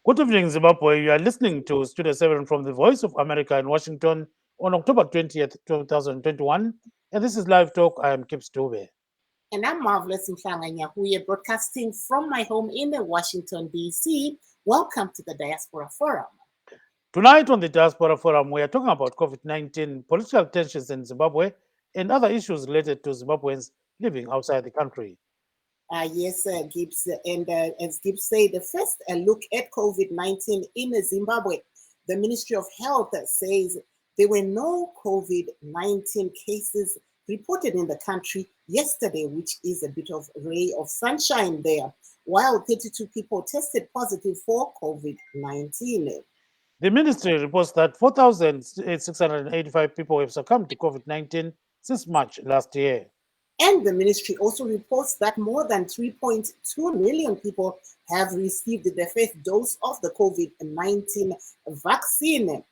Good evening, Zimbabwe. You are listening to Studio 7 from the Voice of America in Washington on October 20th, 2021. And this is Live Talk. I am Kip Stube. And I'm Marvelous Mhlanga Nyahuye, broadcasting from my home in Washington, D.C. Welcome to the Diaspora Forum. Tonight on the Diaspora Forum, we are talking about COVID-19, political tensions in Zimbabwe, and other issues related to Zimbabweans living outside the country. Yes, Gibbs. And as Gibbs said, the first look at COVID-19 in Zimbabwe. The Ministry of Health says there were no COVID-19 cases reported in the country yesterday, which is a bit of a ray of sunshine there, while 32 people tested positive for COVID-19. The ministry reports that 4,685 people have succumbed to COVID-19 since March last year. And the ministry also reports that more than 3.2 million people have received the first dose of the COVID-19 vaccine.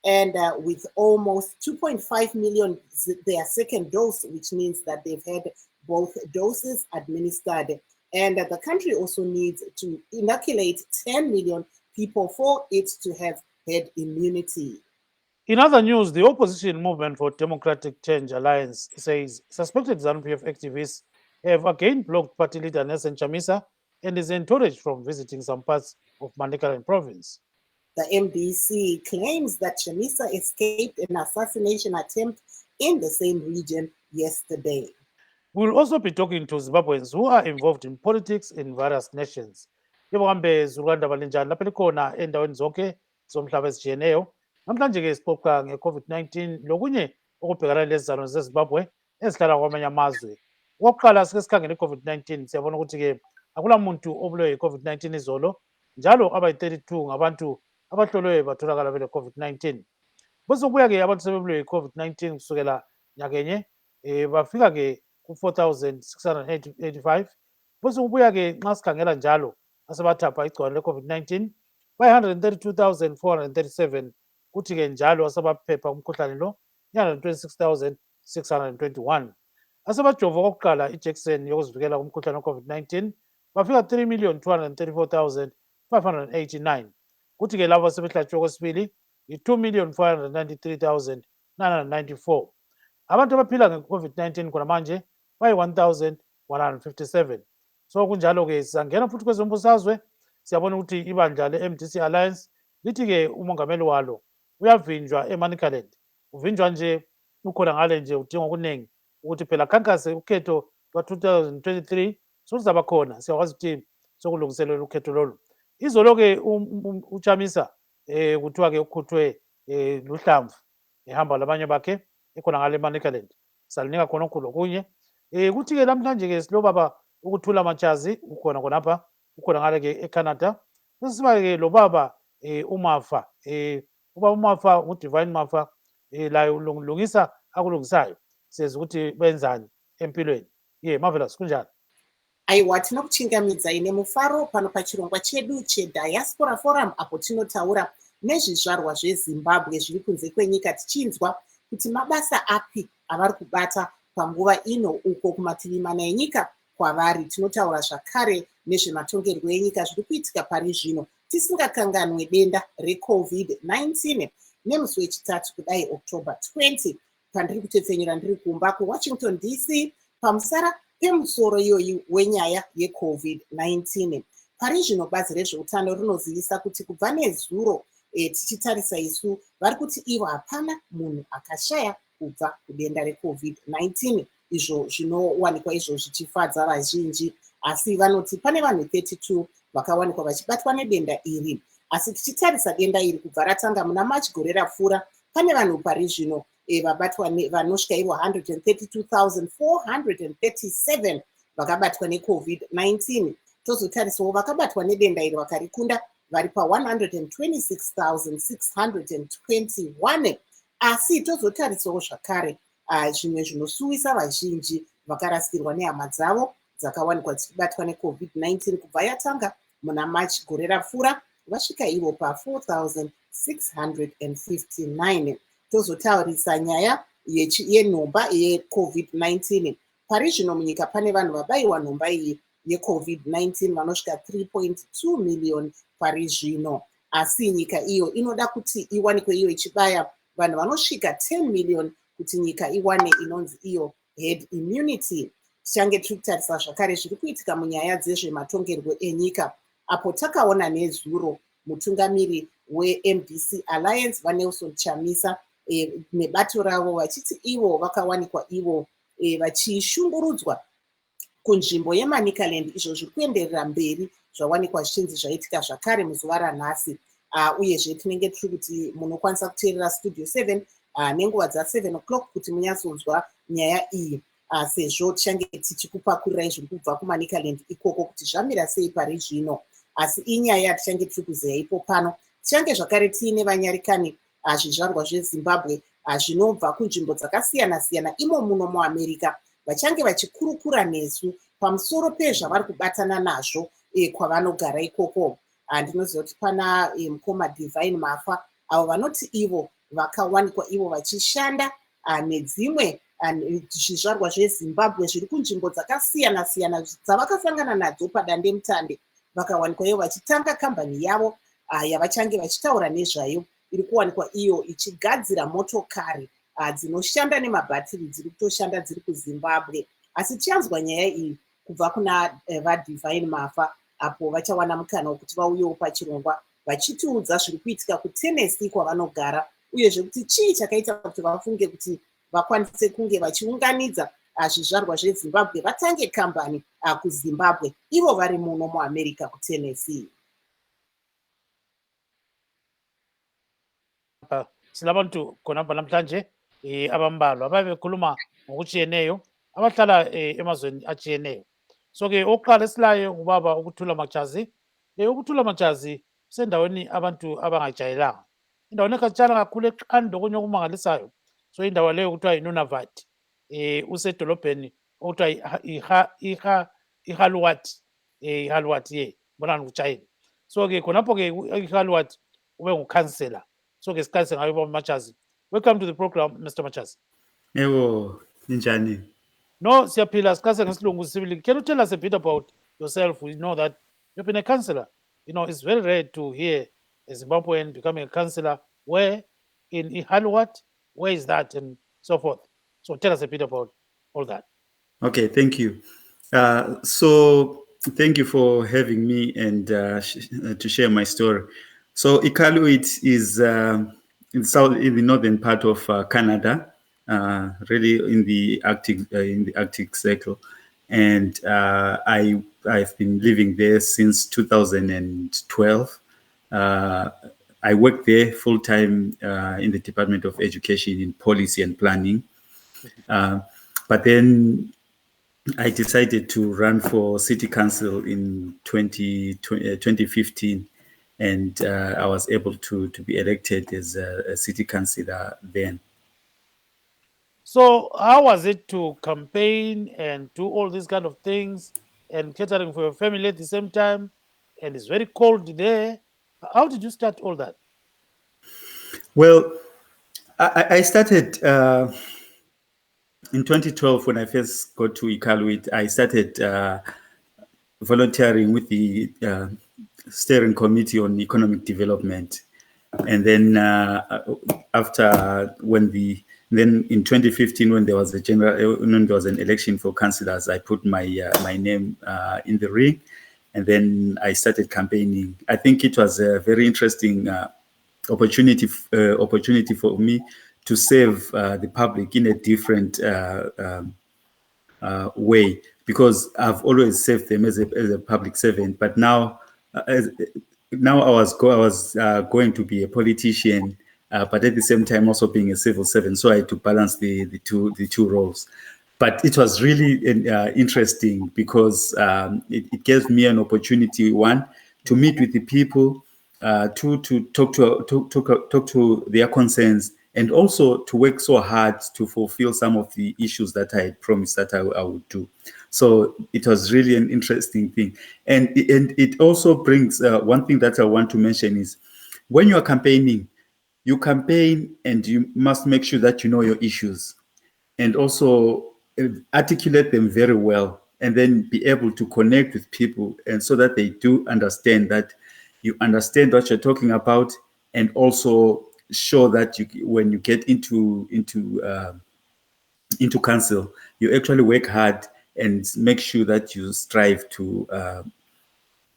And with almost 2.5 million, their second dose, which means that they've had both doses administered. And the country also needs to inoculate 10 million people for it to have herd immunity. In other news, the opposition movement for Democratic Change Alliance says suspected ZANU-PF activists have again blocked party leader Nelson Chamisa and is encouraged from visiting some parts of Manicaland province. The MDC claims that Chamisa escaped an assassination attempt in the same region yesterday. We'll also be talking to Zimbabweans who are involved in politics in various nations. Njengohambe Rwanda balinjani lapha likhona endaweni zonke zomhlaba ezitshiyeneyo. Namhlanje-ke sixoxa nge-COVID-19 lokunye okubhekana lezizalo zeZimbabwe ezihlala kwamanye amazwe. Okokuqala sike sikhangele i-COVID-19 siyabona ukuthi-ke akulamuntu obulewe yi-COVID-19 izolo njalo abayi-32 ngabantu abahlolwe batholakala bele-COVID-19. Bese kubuya-ke abantu sebebulewe yi-COVID-19 kusukela nyakenye bafika-ke ku-4,685. Bese kubuya-ke nxa sikhangela njalo asebathapha igciwane le-COVID-19 bayi-132,437 kuthi-ke njalo asebaphepha umkhuhlane lo 126,621. Asebajova okokuqala ijekiseni yokuzivikela kumkhuhlane we-COVID-19 bafika 3,234,589. Kuthi-ke labo asebehlatshwe okwesibili yi-2,493,994. Abantu abaphila nge-COVID-19 khona manje bayi-1,157. So kunjalo-ke sizangena futhi kwezombusazwe siyabona ukuthi ibandla le-MDC Alliance lithi-ke umongameli walo uyavinjwa eManicaland. Uvinjwa nje ukhona ngale nje udinga okuningi ukuthi phela khankase ukhetho lwa-2023 soluzaba khona. Siyakwazi ukuthi sokulungiselelwa ukhetho lolu. Izolo-ke uChamisa kuthiwa-ke ukhuthwe luhlamvu ehamba labanye bakhe ekhona ngale eManicaland. Salinika khona okukhulu okunye. Kuthi-ke namhlanje-ke silobaba ukuthula matshazi ukhona khonapha ukhona ngale-ke eCanada. Sesiba-ke lo baba uMafa ubaba uMafa uDivine Mafa laye ulungisa akulungisayo. Siyeza ukuthi benzani empilweni. Marvelous kunjani? Aiwa, tinokuchingamidza ine mufaro pano pachirongwa chedu cheDiaspora Forum apo tinotaura nezvizvarwa zveZimbabwe zviri kunze kwenyika tichinzwa kuti mabasa api avari kubata panguva ino uko kumativi mana enyika kwavari. Tinotaura zvakare nezvematongerwo enyika zviri kuitika pari zvino tisingakanganwe denda reCOVID-19 nemusi wechitatu kudai October 20 pandiri kutepfenyera ndiri kumba kuWashington DC pamusara pemusoro iyoyi wenyaya yeCOVID-19. Pari zvino bazi rezveutano rinozivisa kuti kubva nezuro tichitarisa isu vari kuti ivo hapana munhu akashaya kubva kudenda reCOVID-19. Izvo zvinowanikwa izvo zvichifadza vazhinji, asi vanoti pane vanhu 32 vakawanikwa vachibatwa nedenda iri. Asi tichitarisa denda iri kubva ratanga muna March gore rapfuura, pane vanhu pari zvino vabatwa vanosvika ivo 132,437 vakabatwa neCOVID-19. Tozotarisawo vakabatwa nedenda iri vakarikunda vari pa126,621. Asi tozotarisawo zvakare zvimwe zvinosuwisa vazhinji vakarasikirwa nehama dzavo dzakawanikwa dzichibatwa neCOVID-19 kubva yatanga muna March gore rapfuura vasvika ivo pa4,659. Tozotaurisa nyaya yenhomba yeCOVID-19. Pari zvino munyika pane vanhu vabayiwa nhomba iyi yeCovid-19 vanosvika 3.2 million pari zvino. Asi nyika iyo inoda kuti iwanikwe iyo ichibaya vanhu vanosvika 10 million kuti nyika iwane inonzi iyo head immunity. Tichange tiri kutarisa zvakare zviri kuitika munyaya dzezvematongerwo enyika, apo takaona nezuro mutungamiri weMDC Alliance vaNelson Chamisa nebato ravo vachiti ivo vakawanikwa ivo vachishungurudzwa kunzvimbo yeManicaland, izvo zviri kuenderera mberi zvawanikwa zvichinzi zvaitika zvakare muzuva ranhasi. Uyezve tinenge tiri kuti munokwanisa kuteerera Studio 7 nenguva dza7 o'clock kuti munyatsonzwa nyaya iyi, sezvo tichange tichikupakurirai zviri kubva kuManicaland ikoko kuti zvamira sei pari zvino. Asi inyaya tichange tiri kuzeya ipo pano. Tichange zvakare tiine vanyarikani zvizvarwa zveZimbabwe zvinobva kunzvimbo dzakasiyana-siyana imo muno muAmerica vachange vachikurukura nesu pamusoro pezvavari kubatana nazvo kwavanogara ikoko. Ndinoziva kuti pana mukoma Divine Mafa avo vanoti ivo vakawanikwa ivo vachishanda nedzimwe zvizvarwa zveZimbabwe zviri kunzvimbo dzakasiyana-siyana dzavakasangana nadzo padandemutande, vakawanikwa ivo vachitanga kambani yavo yavachange vachitaura nezvayo iri kuwanikwa iyo ichigadzira motokari dzinoshanda nemabhatiri dziri kutoshanda dziri kuZimbabwe. Asi tichanzwa nyaya iyi kubva kuna vaDivine Mafa apo vachawana mukana wekuti vauyewo pachirongwa vachitiudza zviri kuitika kuTennessee kwavanogara, uyezve kuti chii chakaita kuti vafunge kuti vakwanise kunge vachiunganidza zvizvarwa zveZimbabwe vatange kambani kuZimbabwe ivo vari muno muAmerica kuTennessee. Silabantu khonapha namhlanje abambalwa ababe bekhuluma ngokutshiyeneyo abahlala emazweni atshiyeneyo. So-ke okokuqala esilayo ngubaba uKuthula Machazi. uKuthula Machazi usendaweni abantu abangajayelanga, indaweni ekhatshana kakhulu eqanda okunye okumangalisayo. So indawo leyo kuthiwa yiNunavut, usedolobheni okuthiwa iHaluwat, iHaluwat mbona ngikuchayile. So-ke khonapho-ke iHaluwat ube ngukhansela. So-ke siqalise ngayo ubaba Machazi. Welcome to the program, Mr. Machazi. Yebo, ninjani? No, siyaphila, siqalise ngesilungu sibili. Can you tell us a bit about yourself? We know that you've been a councillor. You know, it's very rare to hear a Zimbabwean becoming a councillor. Where? In Ihaluwat? Where is that? And so forth. So tell us a bit about all that. Okay, thank you. So thank you for having me and to share my story. So Iqaluit is in the northern part of Canada, really in the Arctic Circle, and I've been living there since 2012. I work there full time in the Department of Education in Policy and Planning, but then I decided to run for City Council in 2015. And I was able to be elected as a city councillor then. So how was it to campaign and do all these kind of things and catering for your family at the same time? And it's very cold there. How did you start all that? Well, I started in 2012 when I first got to Iqaluit. I started volunteering with the steering committee on economic development, and then then in 2015 when there was an election for councillors, I put my name in the ring, and then I started campaigning. I think it was a very interesting opportunity for me to serve the public in a different way, because I've always served them as a public servant, but now I was going to be a politician, but at the same time also being a civil servant. So I had to balance the two roles. But it was really interesting because it gave me an opportunity, one, to meet with the people, two, to talk to their concerns, and also to work so hard to fulfill some of the issues that I had promised that I would do. So it was really an interesting thing. And it also brings one thing that I want to mention is when you are campaigning, you campaign and you must make sure that you know your issues and also articulate them very well. and then be able to connect with people, and so that they do understand that you understand what you're talking about, and also show that when you get into council, you actually work hard and make sure that you strive to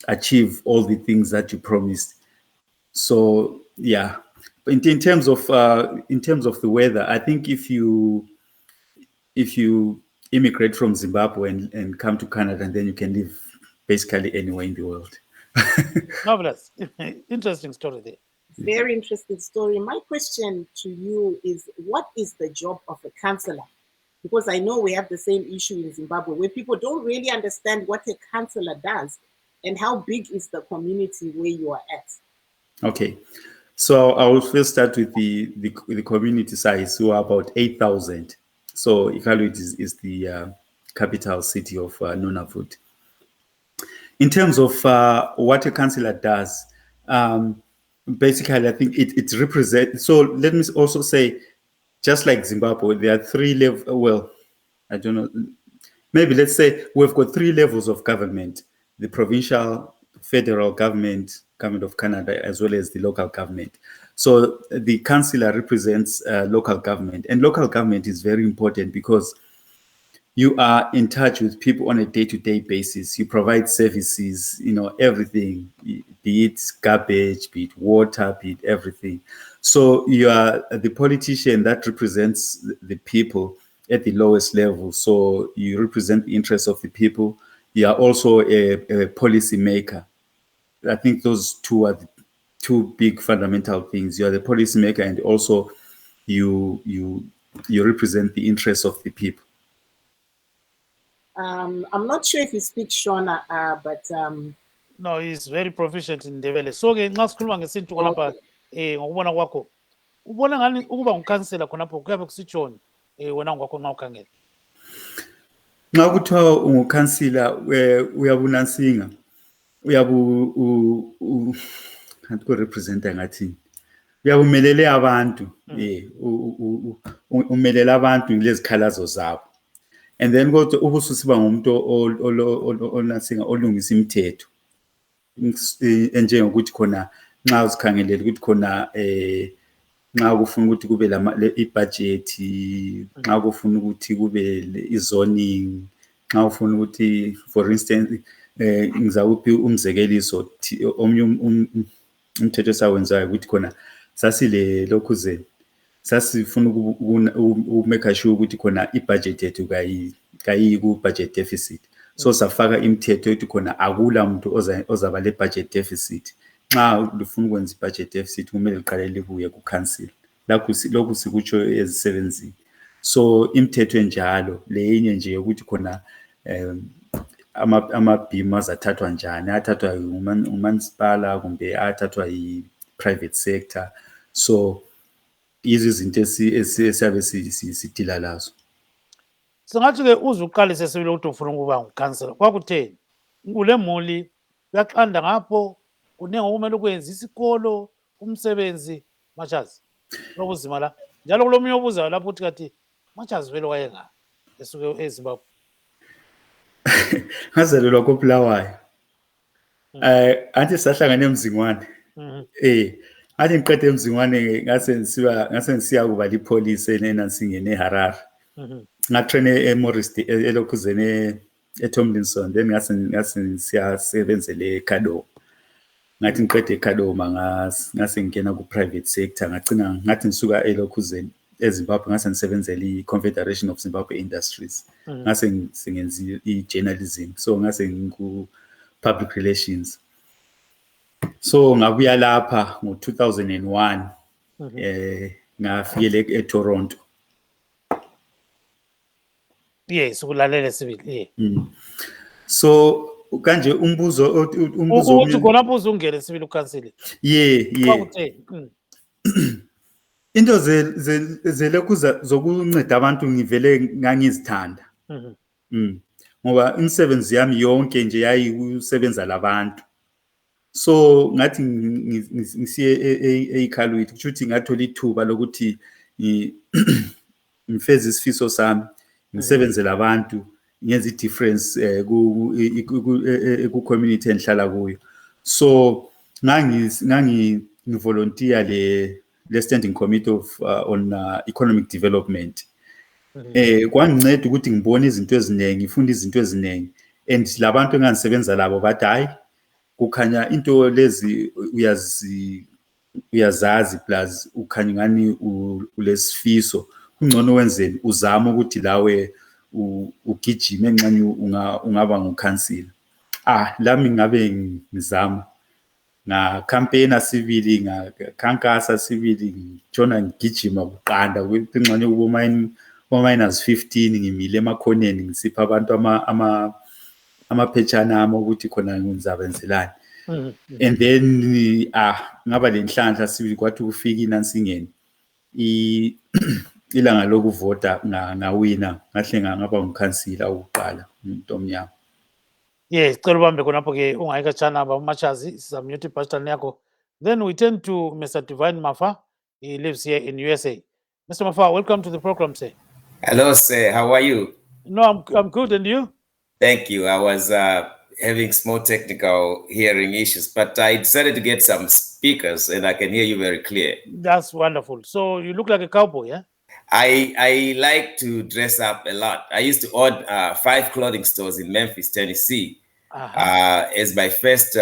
achieve all the things that you promised. So yeah, in terms of the weather, I think if you immigrate from Zimbabwe and come to Canada, and then you can live basically anywhere in the world. Marvelous. Interesting story there. Very interesting story. My question to you is, what is the job of a councillor? Because I know we have the same issue in Zimbabwe, where people don't really understand what a councillor does and how big is the community where you are at. Okay, so I will first start with the community size, who are about 8,000. So Iqaluit is the capital city of Nunavut. In terms of what a councillor does, basically, I think it represents. So let me also say, just like Zimbabwe, there are 3 levels. Well, I don't know. Maybe let's say we've got 3 levels of government: the provincial, federal government, government of Canada, as well as the local government. So the councillor represents local government, and local government is very important because you are in touch with people on a day-to-day basis. You provide services, everything, be it garbage, be it water, be it everything. So you are the politician that represents the people at the lowest level. So you represent the interests of the people. You are also a policy maker. I think those two are the 2 big fundamental things. You are the policy maker, and also you represent the interests of the people. I'm not sure if you speak Shona, but No, he's very proficient in Ndebele. So ke nxa sikhuluma ngesintu khonapha ngokubona kwakho, ubona ngani ukuba ngukhansela khonapho kuyabe kusitshoni wena ngokwakho nxa ukhangela? Nxa kuthiwa ungukhansila uyabe unansinga, uyabe representa ngathini, uyabe umelele abantu, umelela abantu ngezikhalazo zabo. And then kodwa ubususiba ngumuntu onansinga olungisa imithetho, enjengokuthi khona nxa uzikhangelela ukuthi khona nxa kufuna ukuthi kube ibudget, nxa kufuna ukuthi kube izoning, nxa ufuna ukuthi, for instance, ngizawuphi umzekeliso, omnye umthetho esawenzayo ukuthi khona sasile lokhuzeni, sasifuna ukumake sure ukuthi khona ibudget yethu kayiyi ku-budget deficit. So safaka imithetho ethi khona akula muntu ozaba le-budget deficit. Nxa lifuna ukwenza i-budget deficit kumele liqale libuye ku-council. Lokhu sikutsho ezisebenzini. So imithetho enjalo leyinye nje ukuthi khona amabhimu azathathwa njani, athathwa umansipala kumbe athathwa yi-private sector. So yizo izinto esiyabe sidila lazo. Singathi ke uze uqalise sibile ukuthi ufuna ukuba ngukhansela, kwakutheni? Ule muli uyaqanda ngapho, kunenge okumele ukwenza, isikolo, umsebenzi, matshazi lokuzima la. Njalo kulomunye obuzayo lapho uthi kathi matshazi vele wayengaphi esuke eZimbabwe. Ngazalelwa koBulawayo. Anti sahlangana eMzingwane. Athi ngiqede eMzingwane ngase ngisiya kuba lipolice eNansingene eHarare. Ngatrene eMorris elokhuzene eTomlinson, then ngase siyasebenzela eKado. Ngathi ngiqede eKadoma ngase ngena ku-private sector, ngagcina ngathi ngisuka elokhuzeni eZimbabwe ngase ngisebenzela i-Confederation of Zimbabwe Industries. Ngase ngisengenza i-journalism, so ngase ngiku-public relations. So ngabuya lapha ngo-2001 ngafikele eToronto. Yes, ukulalele sibili. So kanje umbuzo uthi khonapho uzungele sibili ukhansile. Kwakutheni? Into zelokhu zokunceda abantu ngivele ngangizithanda. Ngoba imisebenzi yami yonke nje yayikusebenza labantu. So ngathi ngisiye eIqaluit, ukuthi ngathola ithuba lokuthi ngifeze isifiso sami, ngisebenze labantu, ngezi difference ku community enhlala kuyo. So ngangi volunteer le standing committee of on economic development. Kwanginceda ukuthi ngibone izinto eziningi, ngifunda izinto eziningi, and labantu engangisebenza labo bathi hayi kukhanya into lezi uyazazi plus ukhanya ngani ulesifiso, ungcono wenzeni uzama ukuthi lawe ugijime enxanye ungaba ngukhansila. Lami ngabe ngizama na campaign sibili ngakhankasa sibili ngijona ngigijima kuqanda ukuthi enxanye kubo -15 ngimile emakhoneni ngisipha abantu amaphetshana ami ukuthi khona ngizabenzelani. And then ngaba lenhlanhla sibili kwathi kufika inansingeni ilanga lokuvota ngawina ngahle ngaba ngukhansila ukuqala umuntu omnyama. Yes, cela ubambe khonapho ke ungayikatshana baMachazi sizamnyuthi ibhajitan yakho. Then we turn to Mr. Divine Mafa. He lives here in USA. Mr. Mafa, welcome to the program, sir. Hello, sir. How are you? No, I'm good, and you? Thank you. I was having small technical hearing issues, but I decided to get some speakers and I can hear you very clear. That's wonderful. So you look like a cowboy, yeah? I like to dress up a lot. I used to own 5 clothing stores in Memphis, Tennessee, as my first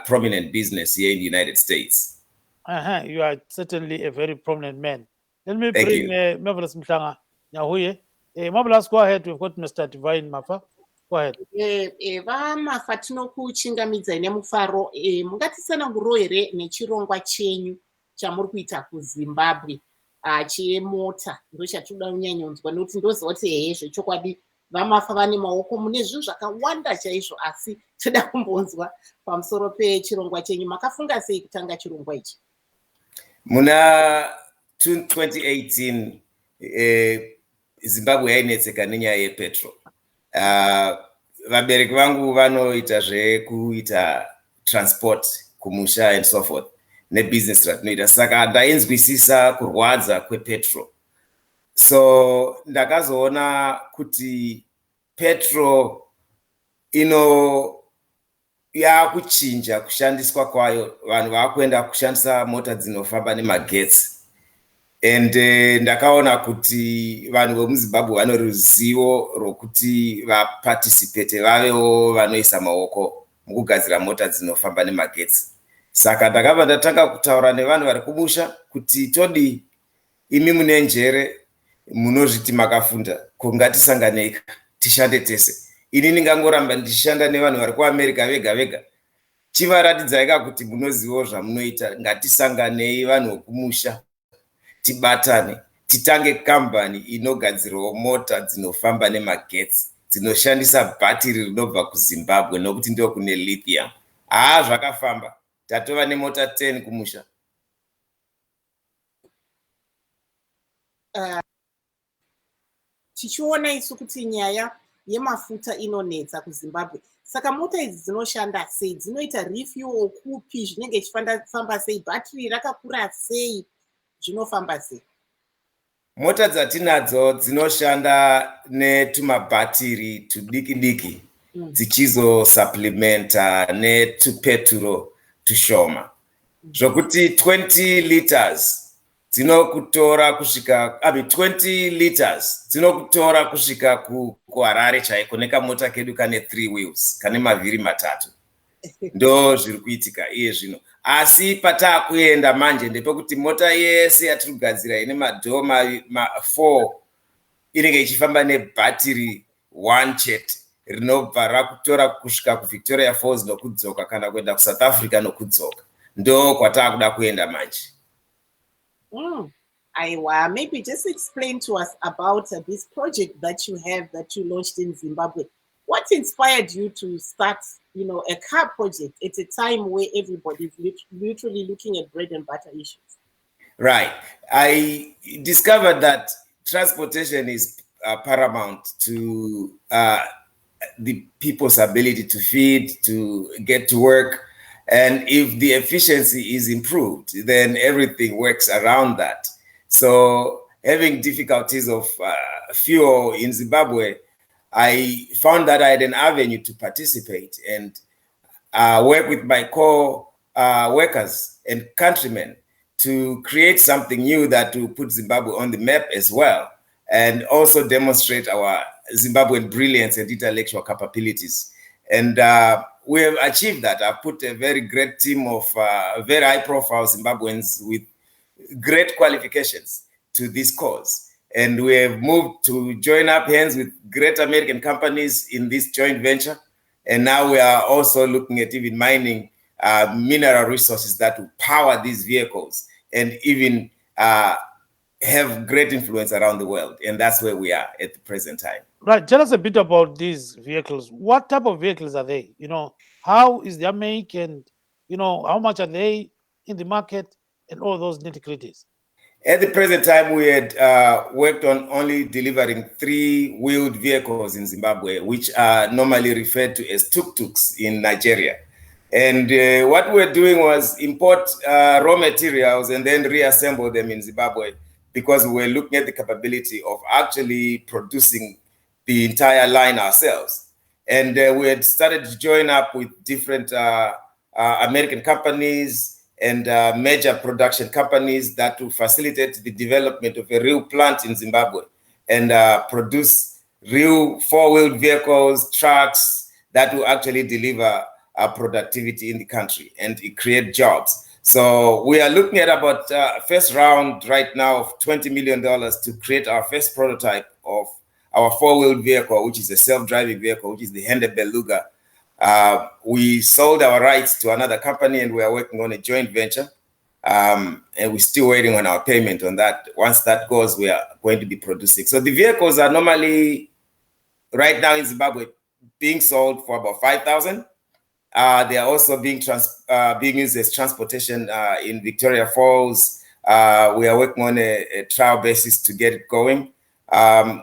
prominent business here in the United States. You are certainly a very prominent man. Let me bring Marvelous Mhlanga Nyahuye. Marvelous, go ahead. We've got Mr. Divine Mafa. Go ahead. Vamafa tinokuchingamidzai nemufaro. Mungatisanawo here nechirongwa chenyu chamuri kuita kuZimbabwe chemota ndochatoda kunyanyonzwa nokuti ndozoti hehe zvechokwadi vamafa vane maoko mune zvinhu zvakawanda chaizvo, asi toda kumbonzwa pamusoro pechirongwa chenyu. Makafunga sei kutanga chirongwa ichi? Muna 2018 Zimbabwe yainetseka nenyaya yepetrol. Vabereki vangu vanoita zvekuita transport kumusha and so forth nebusiness ratinoita, saka ndainzwisisa kurwadza kwepetrol. So ndakazoona kuti petrol yakuchinja kushandiswa kwayo, vanhu vakuenda kushandisa mota dzinofamba nemagetsi. And ndakaona kuti vanhu vemuZimbabwe vane ruzivo rwokuti vaparticipate vavewo vanoisa maoko mukugadzira mota dzinofamba nemagetsi. Saka ndakabva ndatanga kutaura nevanhu vari kumusha kuti todi imi mune njere munozviti makafunda, ko ngatisanganei tishande tese. Ini ndingangoramba ndichishanda nevanhu vari kuAmerica vega vega. Chivaratidzai kuti munozivawo zvamunoita, ngatisanganei vanhu vekumusha tibatane titange kambani inogadzirawo mota dzinofamba nemagetsi dzinoshandisa bhatiri rinobva kuZimbabwe nokuti ndio kune lithium. Zvakafamba, tatova nemota 10 kumusha. Tichiona isu kuti nyaya yemafuta inonetsa kuZimbabwe, saka mota idzi dzinoshanda sei? Dzinoita refuel kupi? Zvinenge zvichifamba sei? Bhatiri rakakura sei? Zvinofamba sei? Mota dzatinadzo dzinoshanda netumabhatiri tudiki diki dzichizo supplementa netupeturo tushoma, zvokuti 20 liters dzinokutora kusvika 20 liters dzinokutora kusvika kuHarare chaiko nekamota kedu kane 3 wheels kane mavhiri 3. Ndo zviri kuitika iye zvino. Asi pataakuenda manje ndepekuti mota yese yatiri kugadzira ine madhoo 4 inenge ichifamba nebhatiri 1 chete rinobva rakutora kusvika kuVictoria Falls nokudzoka kana kuenda kuSouth Africa nokudzoka. Ndo kwataakuda kuenda manje. Maybe just explain to us about this project that you have, that you launched in Zimbabwe. What inspired you to start, a car project at a time where everybody is literally looking at bread and butter issues? Right. I discovered that transportation is paramount to the people's ability to feed, to get to work. And if the efficiency is improved, then everything works around that. So having difficulties of fuel in Zimbabwe, I found that I had an avenue to participate and work with my co-workers and countrymen to create something new that will put Zimbabwe on the map as well, and also demonstrate our Zimbabwean brilliance and intellectual capabilities. And we have achieved that. I've put a very great team of very high-profile Zimbabweans with great qualifications to this cause. And we have moved to join up hands with great American companies in this joint venture. And now we are also looking at even mining mineral resources that will power these vehicles and even have great influence around the world. And that's where we are at the present time. Right. Tell us a bit about these vehicles. What type of vehicles are they? How is their make, and how much are they in the market, and all those nitty-gritties? At the present time, we had worked on only delivering 3-wheeled vehicles in Zimbabwe, which are normally referred to as tuk-tuks in Nigeria. And what we're doing was import raw materials and then reassemble them in Zimbabwe, because we're looking at the capability of actually producing the entire line ourselves. And we had started to join up with different American companies and major production companies that will facilitate the development of a real plant in Zimbabwe and produce real 4-wheeled vehicles, trucks that will actually deliver productivity in the country and create jobs. So we are looking at about first round right now of $20 million to create our first prototype of our 4-wheeled vehicle, which is a self-driving vehicle, which is the Hende Beluga. We sold our rights to another company and we are working on a joint venture. And we're still waiting on our payment on that. Once that goes, we are going to be producing. So the vehicles are normally right now in Zimbabwe being sold for about 5,000. They are also being used as transportation in Victoria Falls. We are working on a trial basis to get it going.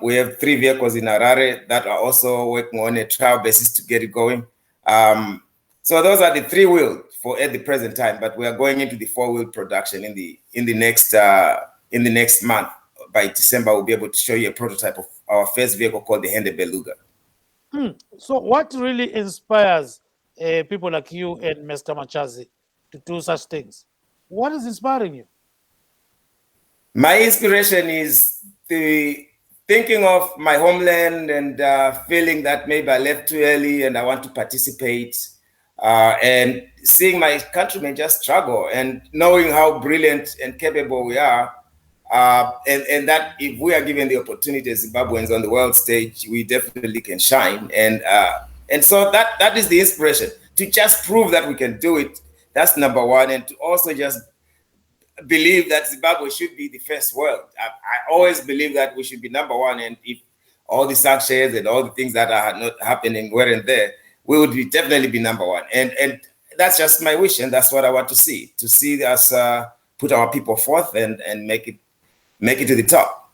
We have 3 vehicles in Harare that are also working on a trial basis to get it going. So those are the 3-wheeled for at the present time, but we are going into the 4-wheeled production in the next month. By December, we'll be able to show you a prototype of our first vehicle called the Hende Beluga. So what really inspires people like you and Mr. Machazi to do such things? What is inspiring you? My inspiration is the thinking of my homeland and feeling that maybe I left too early and I want to participate, and seeing my countrymen just struggle and knowing how brilliant and capable we are, and that if we are given the opportunity as Zimbabweans on the world stage, we definitely can shine. And so that is the inspiration, to just prove that we can do it. That's number one. And to also just believe that Zimbabwe should be the first world. I always believe that we should be number one. And if all the sanctions and all the things that are not happening weren't there, we would definitely be number one. And that's just my wish. And that's what I want to see us put our people forth and make it to the top.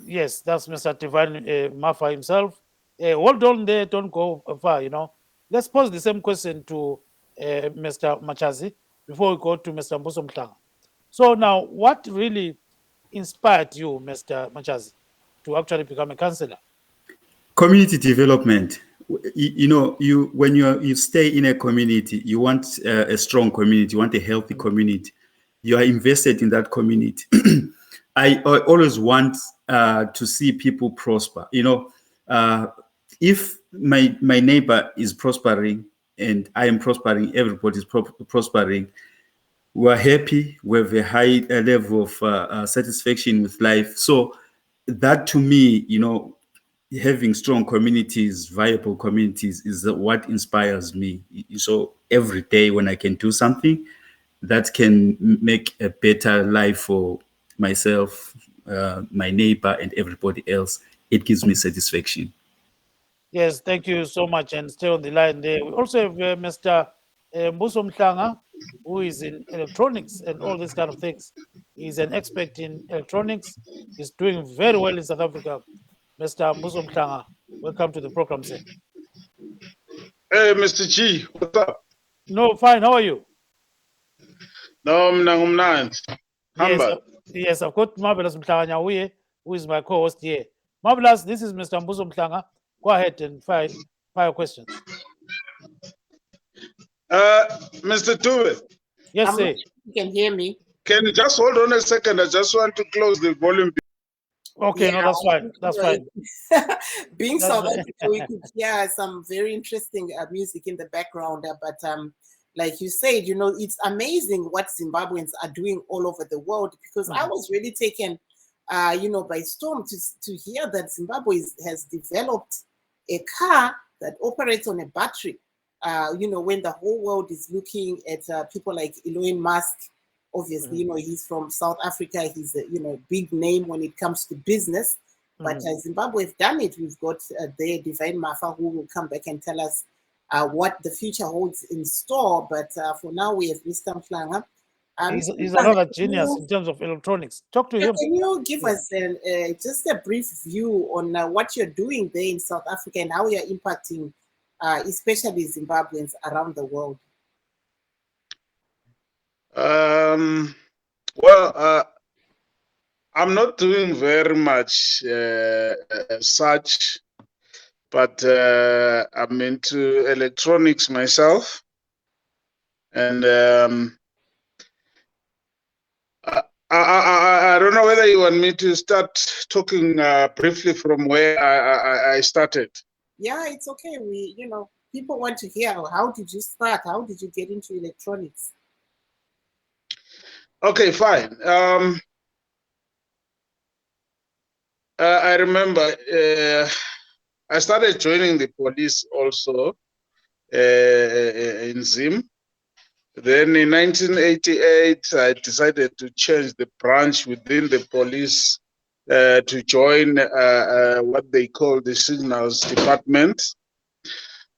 Yes, that's Mr. Divine Mafa himself. Hold on there, don't go far, Let's pose the same question to Mr. Machazi before we go to Mr. Mbuso Mhlanga. So now, what really inspired you, Mr. Machazi, to actually become a councillor? Community development. When you stay in a community, you want a strong community, you want a healthy community. You are invested in that community. I always want to see people prosper. If my neighbor is prospering and I am prospering, everybody is prospering, we are happy, we have a high level of satisfaction with life. So that, to me, having strong communities, viable communities, is what inspires me. So every day when I can do something that can make a better life for myself, my neighbor, and everybody else, it gives me satisfaction. Yes, thank you so much, and stay on the line there. We also have Mr. Mbuso Mhlanga, who is in electronics and all these kind of things. He's an expert in electronics. He's doing very well in South Africa. Mr. Mbuso Mhlanga, welcome to the program, sir. Hey, Mr. G, what's up? No, fine. How are you? No, I'm Yes, I've got Marvelous Mhlanga, who is my co-host here. Marvelous. This is Mr. Mbuzo Mhlanga. Go ahead and fire questions. Mr. Tuve, Yes, I'm sir. not sure you can hear me. can you just hold on a second? I just want to close the volume. Okay, no, that's fine. That's fine. Being That's South fine. Africa, we could hear some very interesting music in the background. But like you said, you know, it's amazing what Zimbabweans are doing all over the world, because I was really taken, you know, by storm to hear that Zimbabwe has developed a car that operates on a battery. You know, when the whole world is looking at people like Elon Musk. Obviously, you know, he's from South Africa. He's a, you know, big name when it comes to business. But Zimbabwe have done it. We've got their Divine Mafa, who will come back and tell us what the future holds in store. But for now, we have Mr. Mhlanga. He's another genius in terms of electronics. Talk to him. Can you give us just a brief view on what you're doing there in South Africa and how you're impacting, especially Zimbabweans around the world? Well, I'm not doing very much such, but I'm into electronics myself, and I don't know whether you want me to start talking briefly from where I started. Yeah, it's okay. We, you know, people want to hear, how did you start? How did you get into electronics? Okay, fine. I remember I started joining the police also in Zim. Then in 1988, I decided to change the branch within the police to join what they call the signals department,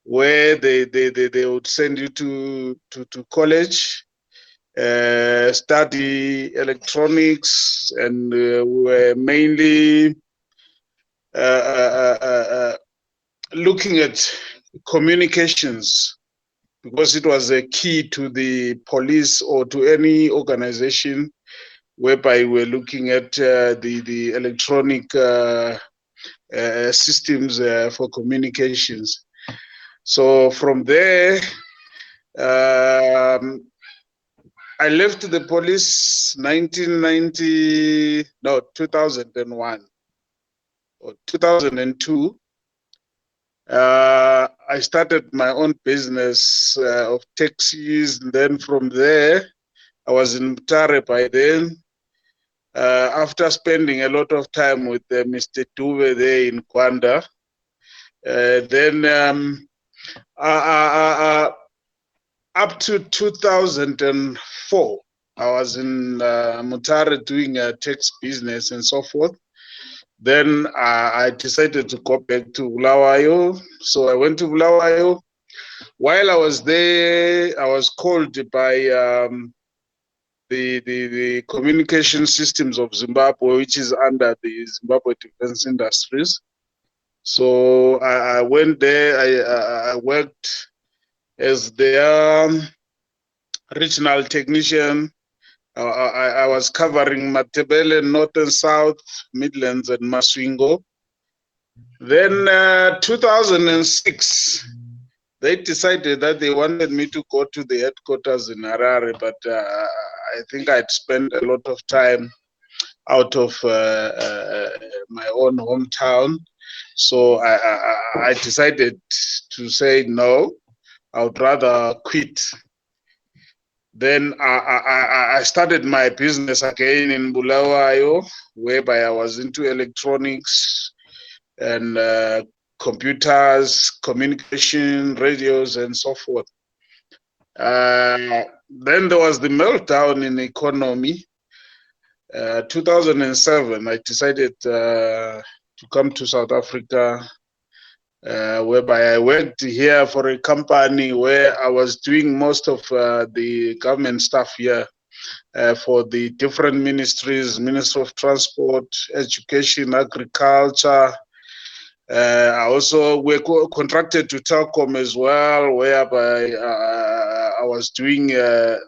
where they would send you to college, study electronics, and we were mainly looking at communications, because it was a key to the police or to any organization whereby we're looking at the electronic systems for communications. So from there, I left the police 2001 or 2002. I started my own business of taxis. And then from there, I was in Mutare by then. After spending a lot of time with Mr. Tuve there in Kwanda, then up to 2004, I was in Mutare doing a tax business and so forth. Then I decided to go back to Bulawayo. So I went to Bulawayo. While I was there, I was called by the communication systems of Zimbabwe, which is under the Zimbabwe Defense Industries. So I went there. I worked as the regional technician. I was covering Matebele, North and South, Midlands, and Maswingo. Then 2006, they decided that they wanted me to go to the headquarters in Harare, but I think I'd spent a lot of time out of my own hometown. So I decided to say no, I would rather quit. Then I started my business again in Bulawayo, whereby I was into electronics and computers, communication, radios, and so forth. Then there was the meltdown in the economy. 2007, I decided to come to South Africa, whereby I worked here for a company where I was doing most of the government stuff here for the different ministries, Ministry of Transport, Education, Agriculture. I also were contracted to Telkom as well, whereby I was doing the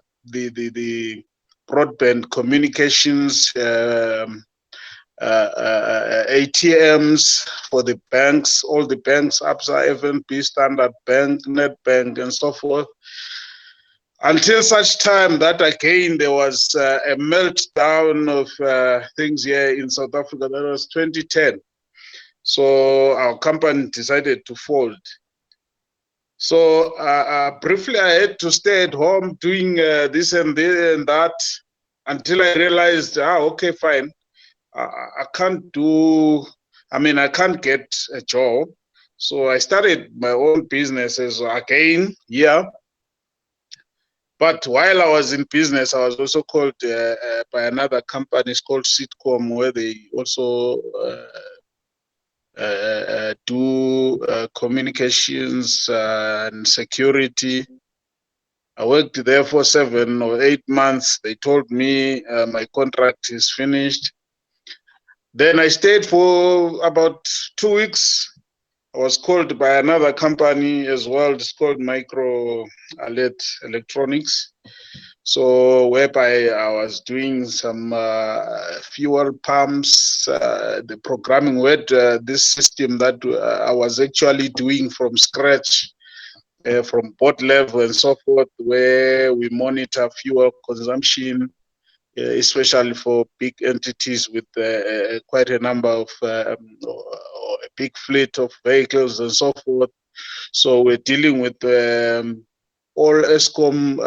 broadband communications ATMs for the banks, all the banks, Absa, FNB, Standard Bank, Nedbank, and so forth. Until such time that again there was a meltdown of things here in South Africa. That was 2010. So our company decided to fold. So briefly, I had to stay at home doing this and that until I realized, okay, fine. I can't get a job. So I started my own businesses again here. But while I was in business, I was also called by another company. It's called Sitcom, where they also do communications and security. I worked there for 7 or 8 months. They told me my contract is finished. Then I stayed for about 2 weeks. I was called by another company as well. It's called Micro Alert Electronics. So whereby I was doing some fuel pumps, the programming with this system that I was actually doing from scratch, from board level and so forth, where we monitor fuel consumption, especially for big entities with quite a number of a big fleet of vehicles and so forth. So we're dealing with all ESCOM,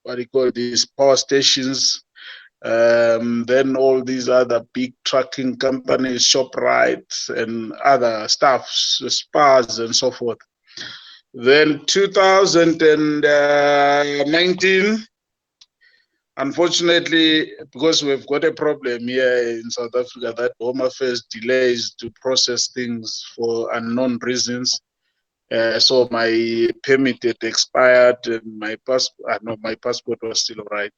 what do you call these, power stations, then all these other big trucking companies, ShopRite and other stuff, spas and so forth. Then 2019, unfortunately, because we've got a problem here in South Africa that Home Affairs delays to process things for unknown reasons. So my permit had expired and my passport was still all right.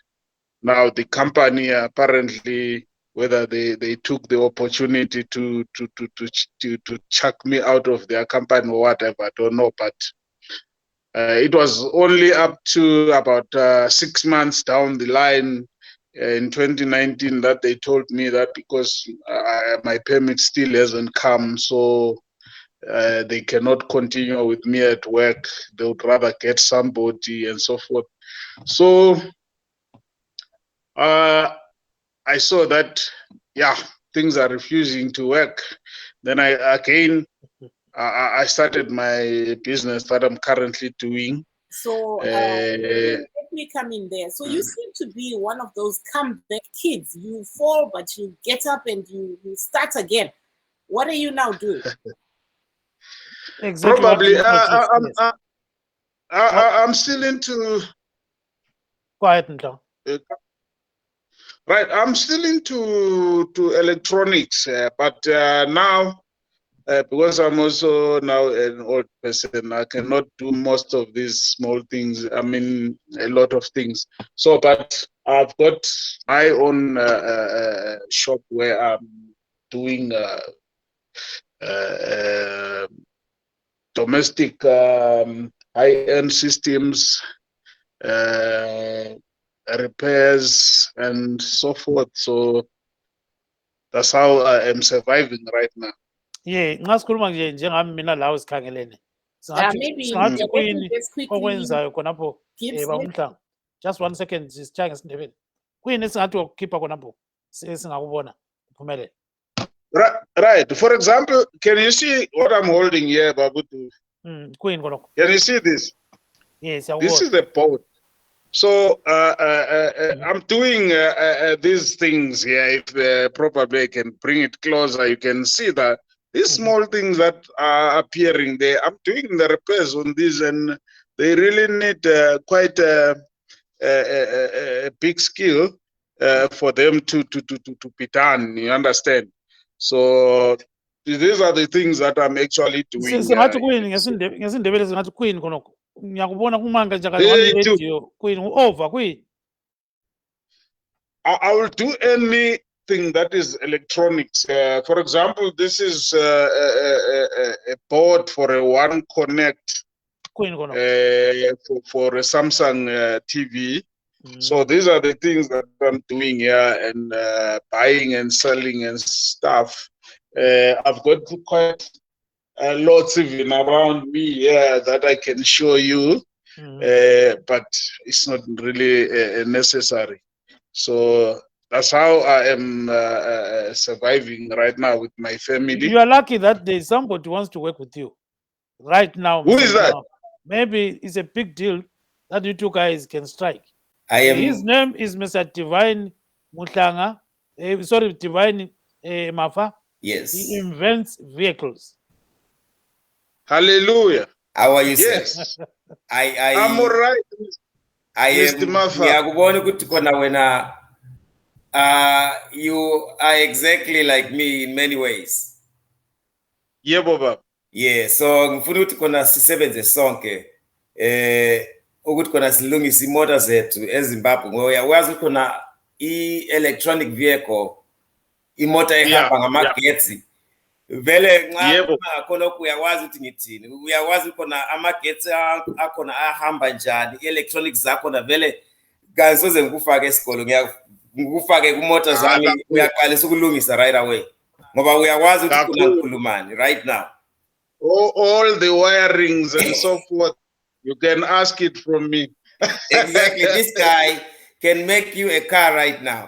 Now the company apparently, whether they took the opportunity to chuck me out of their company or whatever, I don't know, but it was only up to about 6 months down the line in 2019 that they told me that because my permit still hasn't come, so they cannot continue with me at work. They would rather get somebody and so forth. So I saw that, things are refusing to work. Then I started my business that I'm currently doing. So let me come in there. So you seem to be one of those comeback kids. You fall, but you get up and you start again. What are you now doing? Exactly. Probably, I'm still into. Quiet now. Right, I'm still into electronics, but now because I'm also now an old person, I cannot do most of these small things. I mean, a lot of things. So, but I've got my own shop where I'm doing domestic high-end systems, repairs, and so forth. So that's how I am surviving right now. Yeah, ngasikhuluma nje njengami mina la usikhangelene. Maybe Singathi kuyini just quickly. okwenzayo khonapho baMhlanga. Just 1 second sisitshaye ngesindebele. Kuyini esingathi ukukhipha khonapho singakubona uphumelele. Right. For example, can you see what I'm holding here, Babutu? Kuyini khonapho? Can you see this? Yes, this is the boat. So I'm doing these things here. If probably I can bring it closer, you can see that these small things that are appearing there. I'm doing the repairs on these, and they really need quite a big skill for them to be done. You understand? So these are the things that I'm actually doing. Singathi kuyini ngesindebele singathi kuyini khonokho? Ngiyakubona kumanga nje kanye radio kuyini over kuyini? I will do anything that is electronics. For example, this is a board for a One Connect for a Samsung TV. So these are the things that I'm doing here, and buying and selling and stuff. I've got quite lots even around me here that I can show you, but it's not really necessary. So that's how I am surviving right now with my family. You are lucky that there is somebody who wants to work with you right now. Who is that? Maybe it's a big deal that you two guys can strike. His name is Mr. Divine Mutlanga. Divine Mafa. Yes. He invents vehicles. Hallelujah. How are you, sir? Yes. I'm all right. I Mr. am Mafa. you are exactly like me in many ways. Yeah, Baba. Yeah, so ngifuna ukuthi khona sisebenze sonke ukuthi khona silungise imota zethu eZimbabwe ngoba uyawazi khona i-electronic vehicle imota ehamba ngamagetsi vele nxa khona uyawazi ukuthi ngithini uyawazi khona amagetsi akhona ahamba njani i-electronics zakhona vele kasoze ngikufake esikolo ngikufake kumota zami uyaqalisa ukulungisa right away ngoba uyawazi ukuthi khona ngikhulumani right now. All the wirings and so forth, you can ask it from me. Exactly. This guy can make you a car right now.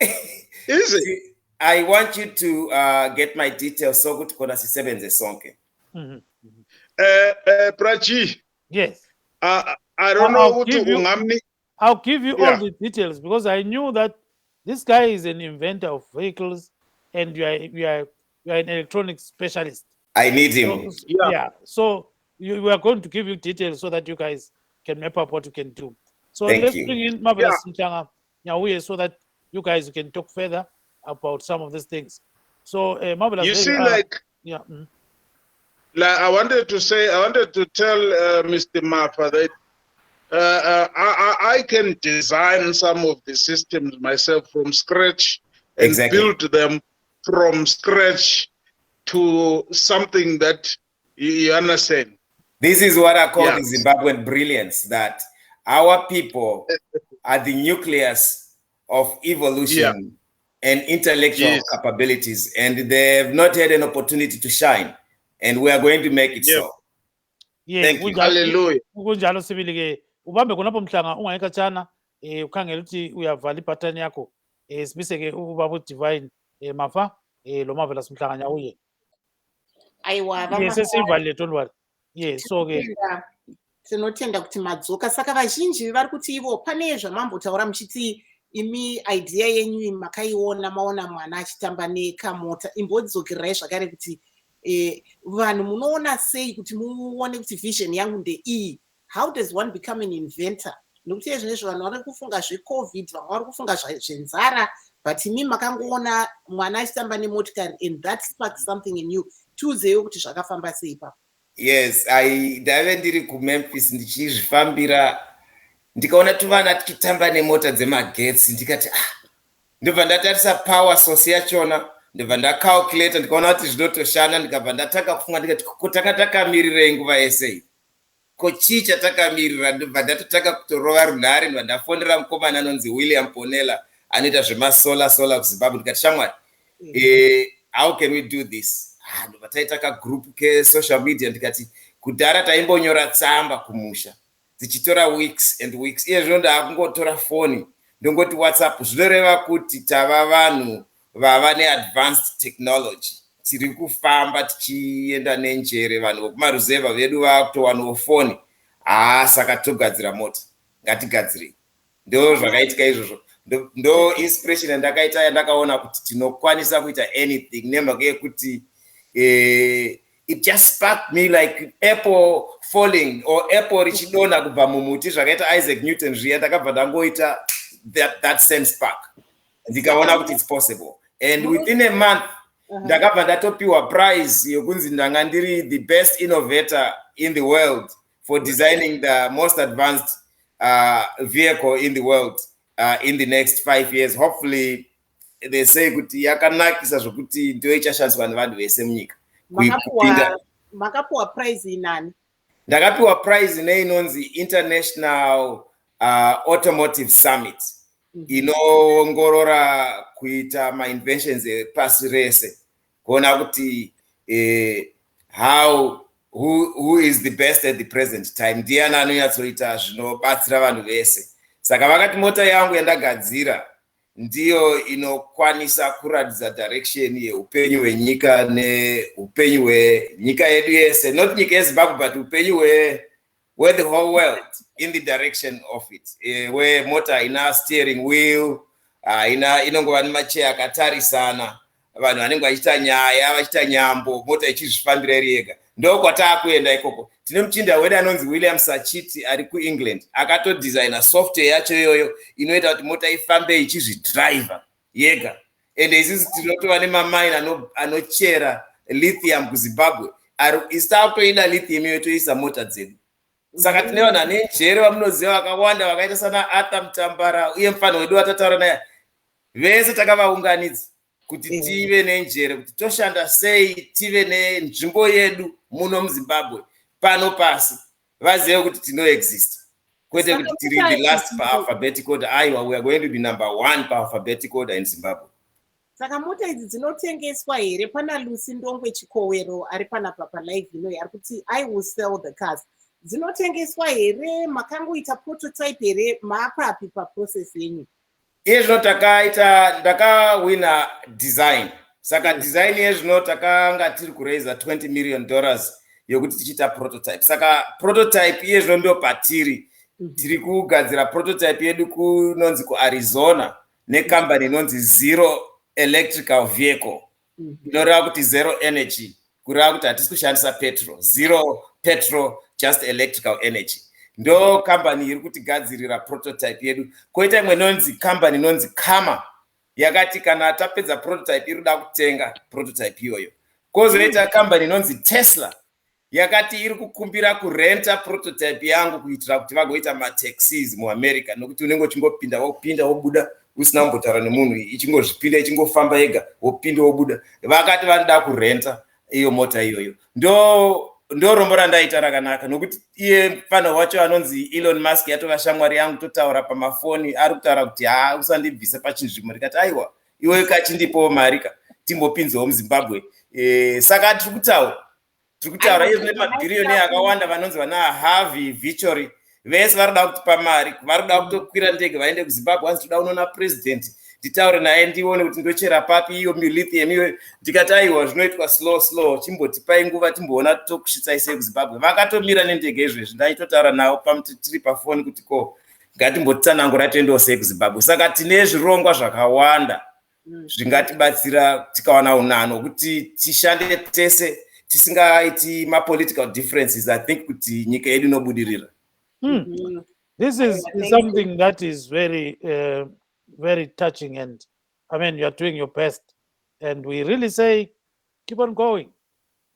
Is it? I want you to get my details so good kona sisebenze sonke. Prachi. Yes. I don't know who to I'll give you all the details because I knew that this guy is an inventor of vehicles and you are an electronics specialist. I need him. So we are going to give you details so that you guys can map up what you can do. So let's bring in Marvelous Mtlanga Nyahuye so that you guys can talk further about some of these things. So Marvelous. You see, like I wanted to tell Mr. Mafa that I can design some of the systems myself from scratch and build them from scratch to something that you understand. This is what I call the Zimbabwean brilliance, that our people are the nucleus of evolution and intellectual capabilities, and they have not had an opportunity to shine, and we are going to make it so. Thank you. Hallelujah. Kunjalo sibili ubambe khonapho Mhlanga ungayekhatshana ukhangela ukuthi uyavala ipattern yakho sibise ke ubaba Divine Mafa lo Marvelous Mtlanga Nyahuye. Sesivalile don't worry. So ke tinotenda kuti madzoka saka vazhinji vari kuti ivo pane zvamambotaura muchiti imi idea yenyu makaiona maona mwana achitamba nekamota imbodzokerai zvakare kuti vanhu munoona sei kuti muone kuti vision yangu ndeiyi. How does one become an inventor? Nokuti ezvinezvo vanhu vari kufunga zvecovid vamwe vari kufunga zvenzara but imi makangoona mwana achitamba nemotikari and that sparks something in you. Tiudzewo kuti zvakafamba sei ipapo. Yes, ndave ndiri kuMemphis ndichizvifambira ndikaona tuvana tichitamba nemota dzemagetsi ndikati ndibva ndatarisa power source yachona ndibva ndacalculate ndikaona kuti zvinotoshanda ndikabva ndataka kufunga ndikati kutanga takamirirei nguva yese ko chii chatakamirira ndibva ndatotaka kutorova runhare ndibva ndafonera mukomana anonzi William Ponela anoita zvemasolar kuZimbabwe ndikati shamwari how can we do this? Ndobva taita kagroup kesocial media ndikati kudhara taimbonyora tsamba kumusha dzichitora weeks and weeks iye zvino ndakungotora foni ndongoti WhatsApp zvinoreva kuti tava vanhu vava neadvanced technology tiri kufamba tichienda nenjere vanhu vokumaruzeva vedu vakutowanawo foni saka togadzira mota ngatigadzirei ndo zvakaitika izvozvo ndo inspiration yandakaita yandakaona kuti tinokwanisa kuita anything nemhaka yekuti it just sparked me like apple falling or apple richidonha kubva mumuti zvakaita Isaac Newton zviya ndakabva ndangoita that same spark ndikaona kuti it's possible and within a month ndakabva ndatopiwa prize yokunzi ndanga ndiri the best innovator in the world for designing the most advanced vehicle in the world in the next 5 years. Hopefully they say kuti yakanakisa zvokuti ndio ichashandiswa nevanhu vese munyika. Makapiwa prize inani? Ndakapiwa prize inonzi International automotive summit inoongorora kuita ma-inventions epasi rese kuona kuti who is the best at the present time, ndiani anonyatsoita zvinobatsira vanhu vese. Saka vakati mota yangu yandagadzira ndiyo inokwanisa kuratidza direction yeupenyu hwenyika neupenyu hwenyika yedu yese, not nyika yeZimbabwe but upenyu where the whole world in the direction of it, where mota ina steering wheel, inongova nemacheya akatarisana, vanhu vanenge vachiita nyaya vachiita nyambo, mota ichizvifambira iri yega. Ndo kwatakuenda ikoko. Tine muchinda wedu anonzi William Sachiti ari kuEngland akatodesigna software yacho iyoyo inoita kuti mota ifambe ichizvidriver yega. Ende isisi tinotova nemamine anochera lithium kuZimbabwe isitakutoida lithium iyoyo toisa mota dzedu. Saka tine vanhu vane njere vamunoziva vakawanda vakaita sana Arthur Mutambara uye mufano wedu watataura naye vese takavaunganidza kuti tive nenjere kuti toshanda sei tive nenzvimbo yedu muno muZimbabwe pano pasi vazive kuti tinoexista kwete kuti tiri the last paalphabetic order. Aiwa, we are going to be number 1 paalphabetic order in Zimbabwe. Saka mota idzi dzinotengeswa here? Pana Lucy Ndongwe Chikowero ari panapa palive inoyi ari kuti I will sell the cars. Dzinotengeswa here? Makangoita prototype here? Maapapi paprocess yenyu? Izvo takaita ndakawina design. Saka design yezvino takanga tiri kuraisa $20 million yokuti tichiita prototype. Saka prototype yezvino ndo patiri. Tiri kugadzira prototype yedu kunonzi kuArizona nekambani inonzi Zero Electrical Vehicle. Inoreva kuti zero energy. Kureva kuti hatisi kushandisa petrol. Zero petrol, just electrical energy. Ndo kambani iri kutigadzirira prototype yedu. Koita imwe inonzi kambani inonzi Kama yakati kana tapedza prototype irikuda kutenga prototype iyoyo. Kozoita kambani inonzi Tesla yakati iri kukumbira kurenta prototype yangu kuitira kuti vagoita mataxis muAmerica, nokuti unenge uchingopinda wobuda usina kumbotaura nemunhu, ichingozvipinda ichingofamba yega wopinda wobuda. Vakati vanoda kurenta iyo mota iyoyo. Ndo rombo randaita rakanaka, nokuti iye mfano wacho anonzi Elon Musk yatova shamwari yangu, totaura pamafoni ari kutaura kuti usandibvise pachinzvimbo. Ndikati aiwa, iwe kachindipowo marika timbopinzewo muZimbabwe. Saka tiri kutaura iye zvine mabhiriyoni akawanda vanonzi vana Harvey Vichori vese varikuda kutipa mari, varikuda kutokwira ndege vaende kuZimbabwe, vanzi toda unoona president nditaure naye ndione kuti ndochera papi iyo lithium iyoyo. Ndikati aiwa, zvinoitwa slow, chimbotipai nguva timboona tokusvitsai sei kuZimbabwe. Vakatomira nendege izvezvi, ndaitotaura navo tiri pafoni kuti ngatimbotsanangura toendawo sei kuZimbabwe. Saka tine zvirongwa zvakawanda zvingatibatsira tikawana unano kuti tishande tese tisingaiti ma-political differences. I think kuti nyika yedu inobudirira. This is something that is very very touching, and I mean, you are doing your best, and we really say keep on going.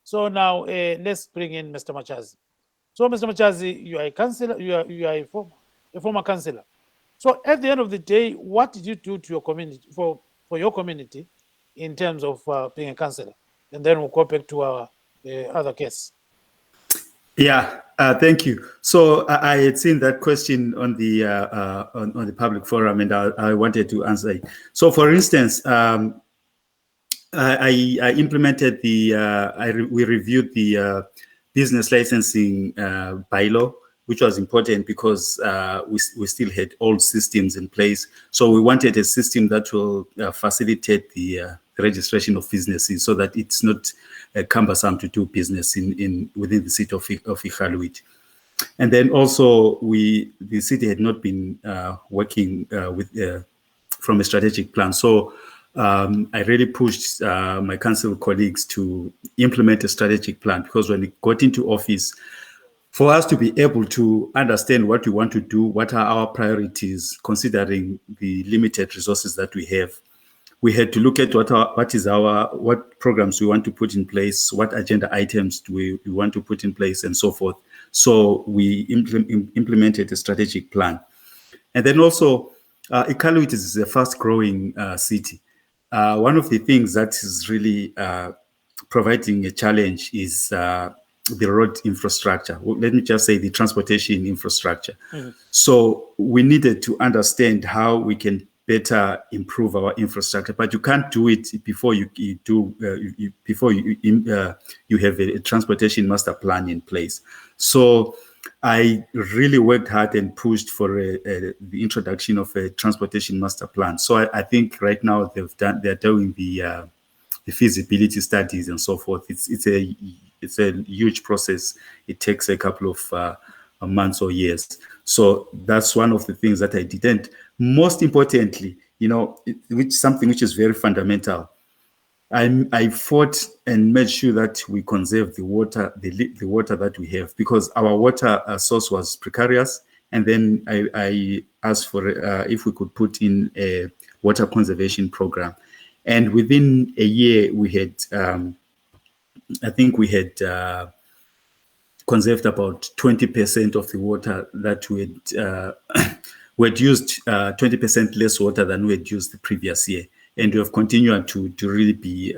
So now let's bring in Mr. Machazi. So Mr. Machazi, you are a councillor, you are a former councillor. So at the end of the day, what did you do to your community, for your community, in terms of being a councillor? And then we'll go back to our other case. Yeah, thank you. So I had seen that question on the public forum, and I wanted to answer it. So, for instance, I implemented we reviewed the business licensing bylaw, which was important because we still had old systems in place. So we wanted a system that will facilitate the registration of businesses, so that it's not cumbersome to do business within the city of Iqaluit. And then also the city had not been working from a strategic plan. So I really pushed my council colleagues to implement a strategic plan, because when we got into office, for us to be able to understand what we want to do, what are our priorities, considering the limited resources that we have, we had to look at what programs we want to put in place, what agenda items do we want to put in place, and so forth. So we implemented a strategic plan. And then also, Iqaluit is a fast-growing city. One of the things that is really providing a challenge is road infrastructure. Let me just say the transportation infrastructure. So we needed to understand how we can better improve our infrastructure, but you can't do it before you have a transportation master plan in place. So I really worked hard and pushed for the introduction of a transportation master plan. So I think right now they're doing the feasibility studies and so forth. It's a huge process. It takes a couple of months or years. So that's one of the things that I did. And most importantly, something which is very fundamental. I fought and made sure that we conserve the water, the water that we have, because our water source was precarious. And then I asked for if we could put in a water conservation program. And within a year, we had, I think we had conserved about 20% of the water that we had used 20% less water than we had used the previous year. And we have continued to really be,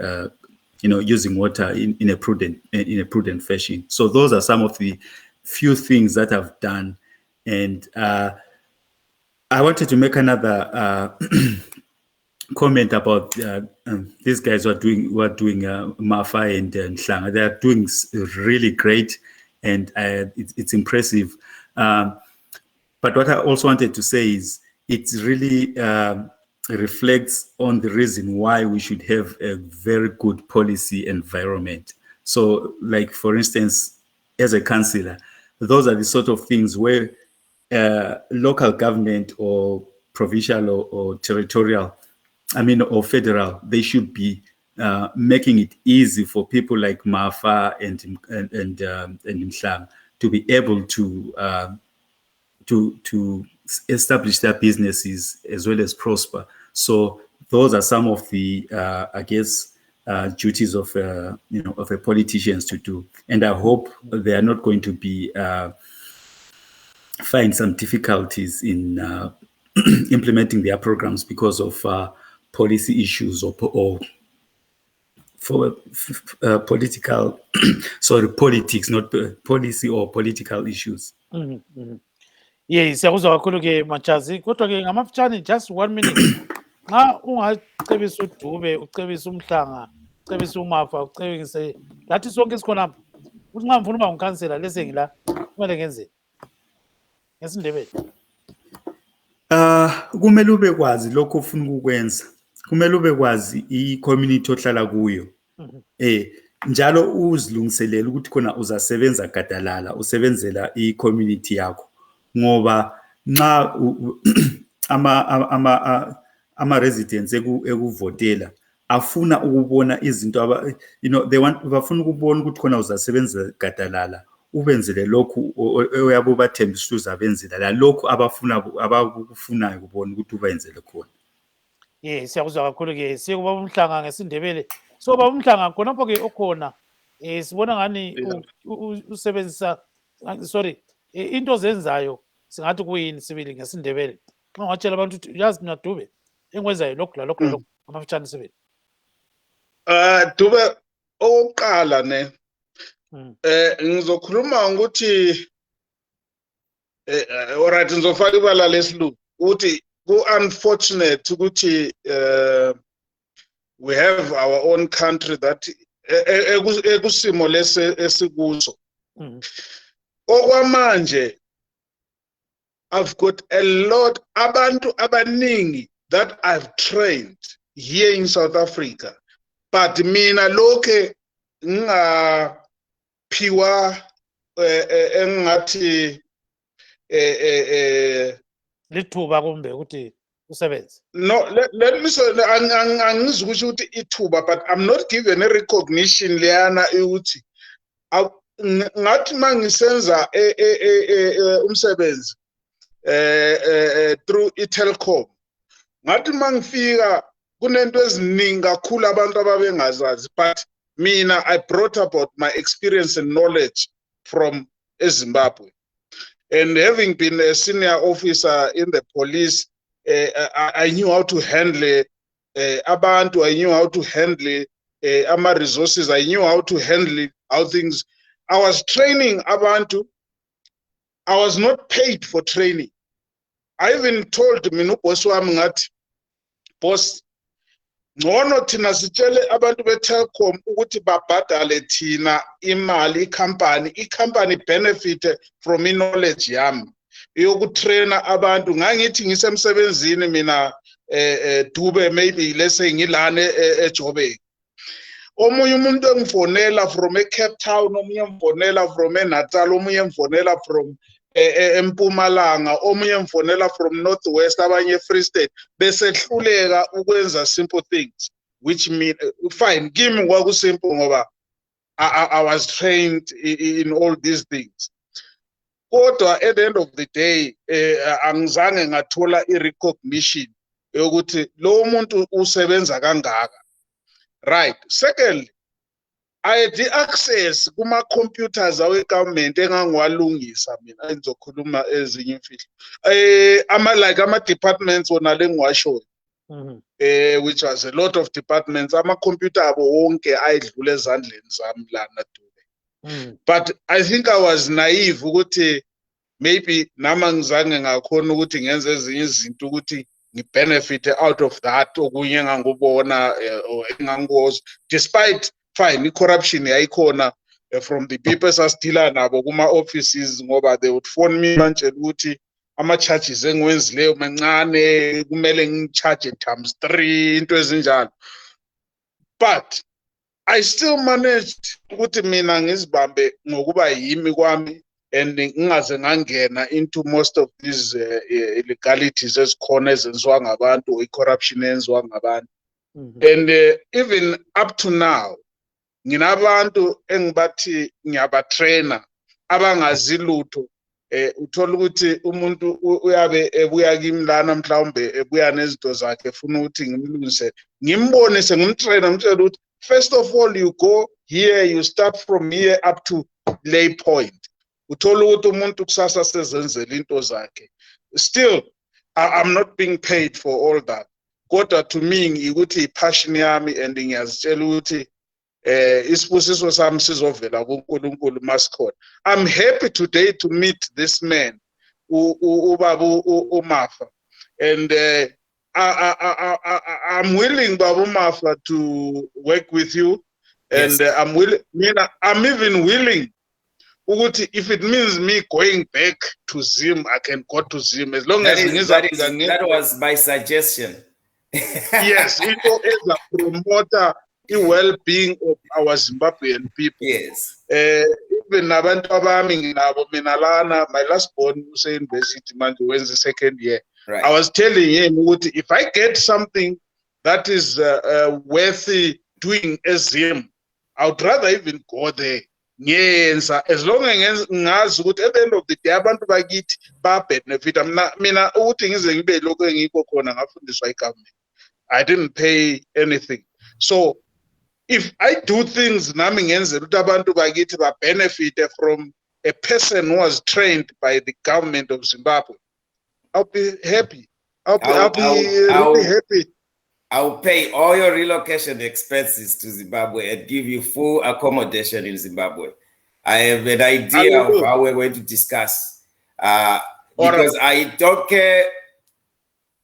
using water in a prudent fashion. So those are some of the few things that I've done. And I wanted to make another comment about these guys who are doing Mafa and Nhlanga. They are doing really great, and it's impressive. But what I also wanted to say is it really reflects on the reason why we should have a very good policy environment. So, like, for instance, as a councillor, those are the sort of things where local government or provincial or territorial, or federal, they should be making it easy for people like Mafa and Nhlanga to be able to establish their businesses as well as prosper. So those are some of the, duties of a politicians to do. And I hope they are not going to be find some difficulties in implementing their programs because of policy issues or for political, politics, not policy or political issues. Yes, siyakuzwa kakhulu ke Machazi, kodwa ke ngamafutshane just 1 minute. Nxa ungacebisa uDube, ucebisa uMhlanga, ucebisa uMafa, ucebise lathi sonke sikhonapha. Uthi nxa ngifuna uba ngukhansela lese ngila, kumele ngenzeni? NgesiNdebele. Kumele ube kwazi lokho ufuna ukukwenza. Kumele ube kwazi i-community ohlala kuyo. Njalo uzilungiselela ukuthi khona uzasebenza gadalala, usebenzela i-community yakho. Ngoba nxa ama-residents ekuvotela afuna ukubona izinto bafuna ukubona ukuthi khona uzasebenza gadalala, ubenzele lokhu oyabe ubathembisa ukuthi uzabenzela la lokhu abakufunayo kubona ukuthi ubenzele khona. Yes, siyakuzwa kakhulu ke sikuba uMhlanga ngesiNdebele. So baba uMhlanga khonapho ke okhona sibona ngani usebenzisa into zenzayo singathi kuyini sibili ngesiNdebele. Nxa ungatshela abantu ukuthi yazi mina Dube engikwenzayo lokhu lalokhu amafutshane sibili. Dube oqala ne ngizokhuluma ukuthi alright ngizofaka ibala lesilungu ukuthi ku-unfortunate ukuthi we have our own country that ekusimo esikuso. Okwamanje I've got a lot abantu abaningi that I've trained here in South Africa, but mina lokhe ngaphiwa engathi lithuba kumbe ukuthi usebenze. No, let me say angizukusho ukuthi ithuba, but I'm not given a recognition leyana ukuthi ngathi mangisenza umsebenzi through i-Telkom, ngathi mangifika kunento eziningi kakhulu abantu ababengazazi, but mina I brought about my experience and knowledge from Zimbabwe. And having been a senior officer in the police, I knew how to handle abantu, I knew how to handle ama resources, I knew how to handle how things. I was training abantu. I was not paid for training. I even told boss wami ngathi, boss, ngcono thina sitshele abantu be-Telkom ukuthi babhadale thina imali i-company benefit from knowledge yami yokutraina abantu. Ngangithi ngisemsebenzini mina Dube, maybe let's say ngilane eJoburg, omunye umuntu engifonela from eCape Town, omunye engifonela from eNatal, omunye engifonela from eMpumalanga, omunye engifonela from Northwest, abanye Free State, besehluleka ukwenza simple things, which mean fine, give me kwakusimple ngoba I was trained in all these things. Kodwa at the end of the day angizange ngathola i-recognition yokuthi lo muntu usebenza kangaka. Right. Secondly, I had the access kuma computers awe government engangiwalungisa mina engizokhuluma ezinye imfihlo. Like ama departments wona lengiwasho. Which was a lot of departments. Ama computer abo wonke ayidlule ezandleni zami lana Dube. But I think I was naive ukuthi maybe nama ngizange ngakhona ukuthi ngenze ezinye izinto ukuthi benefit out of that okunye engangubona or engangikwazi, despite fine corruption yayikhona from the people esasithila nabo kuma offices ngoba they would phone me manje ukuthi ama charges engiwenzileyo mancane kumele ngicharge times 3 into ezinjalo. But I still managed ukuthi mina ngizibambe ngokuba yimi kwami and ngingaze ngangena into most of these illegalities ezikhona ezenziwa ngabantu, i-corruption eyenziwa ngabantu. And even up to now nginabantu engibathi ngiyabatraina abangazi lutho. Uthola ukuthi umuntu uyabe ebuya kimi lana mhlawumbe ebuya nezinto zakhe efuna ukuthi ngimlungise, ngimbonise, ngimtraina, ngimtshela ukuthi first of all you go here, you start from here up to lay point. Uthola ukuthi umuntu kusasa sezenzela into zakhe. Still I'm not being paid for all that. Kodwa to me ngikuthi passion yami and ngiyazitshela ukuthi isibusiso sami sizovela kuNkulunkulu masikhona. I'm happy today to meet this man uBaba uMafa, and I'm willing, Baba Mafa, to work with you, and Yes. I'm even willing. If it means me going back to Zim, I can go to Zim as long as That was my suggestion. yes, it is a promoter the well-being of our Zimbabwean people. Yes. Even nabantu abami nabo mina lana, my last born university manje when's the second year. Right. I was telling him, if I get something that is worthy doing as him, I would rather even go there. Yes, as long as ngazi ukuthi at the end of the day abantu bakithi ba benefit. Mina ukuthi ngize ngibe lokho engikho khona ngafundiswa igovernment. I didn't pay anything. So if I do things nami ngenzela ukuthi abantu bakithi ba benefit from a person who was trained by the government of Zimbabwe, I'll be happy. I'll be really happy. I'll pay all your relocation expenses to Zimbabwe and give you full accommodation in Zimbabwe. I have an idea of how we're going to discuss. Because I don't care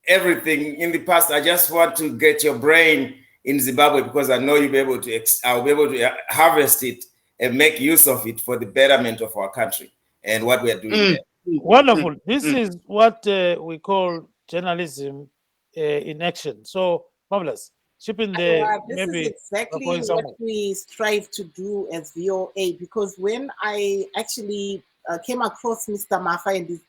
everything in the past. I just want to get your brain in Zimbabwe because I know you'll be able to. I'll be able to harvest it and make use of it for the betterment of our country and what we are doing there. Wonderful. This is what we call journalism in action. So, marvelous. Shipping the this maybe is exactly what we strive to do as VOA, because when I actually came across Mr. Mafa and his,